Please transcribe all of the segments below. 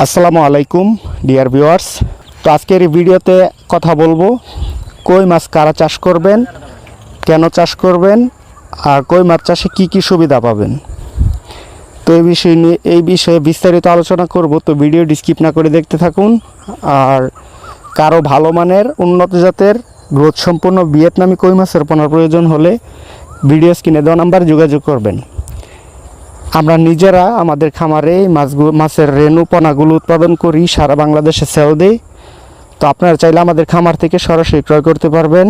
আসসালামু আলাইকুম dear viewers. তো আজকের এই ভিডিওতে কথা বলবো কই মাছ কারা চাষ করবেন, কেন চাষ করবেন, আর কই মাছ চাষে কি কি সুবিধা পাবেন। তো এই বিষয়ে বিস্তারিত আলোচনা করব। তো ভিডিওটি স্কিপ না করে দেখতে থাকুন। আর কারো ভালো মানের উন্নত জাতের গ্রোথ সম্পন্ন ভিয়েতনামি কই মাছের পোনার প্রয়োজন হলে ভিডিও স্ক্রিনে দেওয়া নাম্বারে যোগাযোগ করবেন। আমরা নিজেরা আমাদের খামারে মাছের রেণু পোনাগুলো উৎপাদন করি, সারা বাংলাদেশে সেল দিই। তো আপনারা চাইলে আমাদের খামার থেকে সরাসরি ক্রয় করতে পারবেন।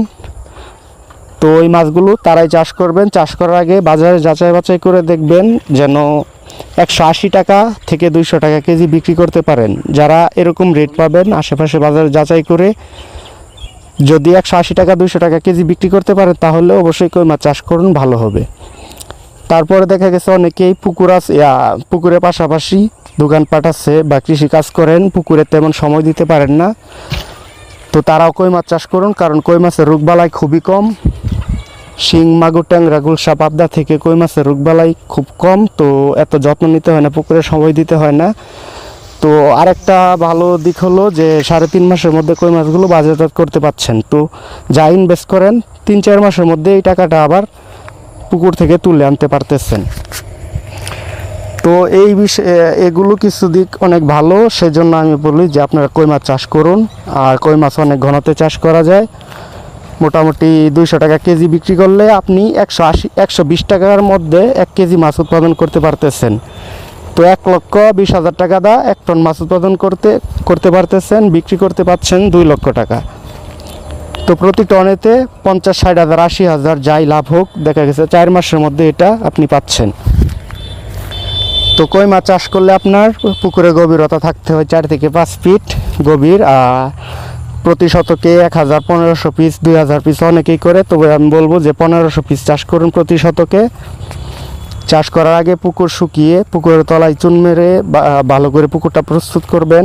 তো ওই মাছগুলো তারাই চাষ করবেন। চাষ করার আগে বাজারে যাচাই বাছাই করে দেখবেন যেন 180 টাকা থেকে 200 টাকা কেজি বিক্রি করতে পারেন। যারা এরকম রেট পাবেন আশেপাশে বাজারে যাচাই করে যদি 180 টাকা 200 টাকা কেজি বিক্রি করতে পারেন তাহলে অবশ্যই কই মাছ চাষ করুন, ভালো হবে। তারপরে দেখা গেছে অনেকেই পুকুরের পাশাপাশি দোকানপাট আছে বা কৃষি কাজ করেন, পুকুরে তেমন সময় দিতে পারেন না। তো তারাও কই মাছ চাষ করুন, কারণ কই মাছের রোগবালাই খুবই কম। শিং, মাগুর, ট্যাংরা, গুলশা, পাবদা থেকে কই মাছের রোগবালাই খুব কম। তো এত যত্ন নিতে হয় না, পুকুরে সময় দিতে হয় না। তো আরেকটা ভালো দিক হলো যে 3.5 মাসের মধ্যে কই মাছগুলো বাজারজাত করতে পারছেন। তো যা ইনভেস্ট করেন 3-4 মাসের মধ্যে এই টাকাটা আবার পুকুর থেকে তুলে আনতে পারতেছেন। তো এই বিষয়ে এগুলো কিছু দিক অনেক ভালো, সেজন্য আমি বলি যে আপনারা কই মাছ চাষ করুন। আর কই মাছ অনেক ঘনতে চাষ করা যায়। মোটামুটি 200 টাকা কেজি বিক্রি করলে আপনি 120 টাকার মধ্যে 1 কেজি মাছ উৎপাদন করতে পারতেছেন। তো 1,20,000 টাকা দা 1 টন মাছ উৎপাদন করতে পারতেছেন, বিক্রি করতে পারছেন 2 লক্ষ টাকা। তো প্রতি টনেতে 50, 60 হাজার, 80 হাজার যাই লাভ হোক, দেখা গেছে 4 মাসের মধ্যে এটা আপনি পাচ্ছেন। তো কই মাছ চাষ করলে আপনার পুকুরে গভীরতা থাকতে হয় 4 থেকে 5 ফিট গভীর। প্রতি শতকে 1000, 1500 পিস, 2000 পিস অনেকেই করে। তবে আমি বলবো যে 1500 পিস চাষ করুন প্রতি শতকে। চাষ করার আগে পুকুর শুকিয়ে পুকুরের তলায় চুন মেরে ভালো করে পুকুরটা প্রস্তুত করবেন।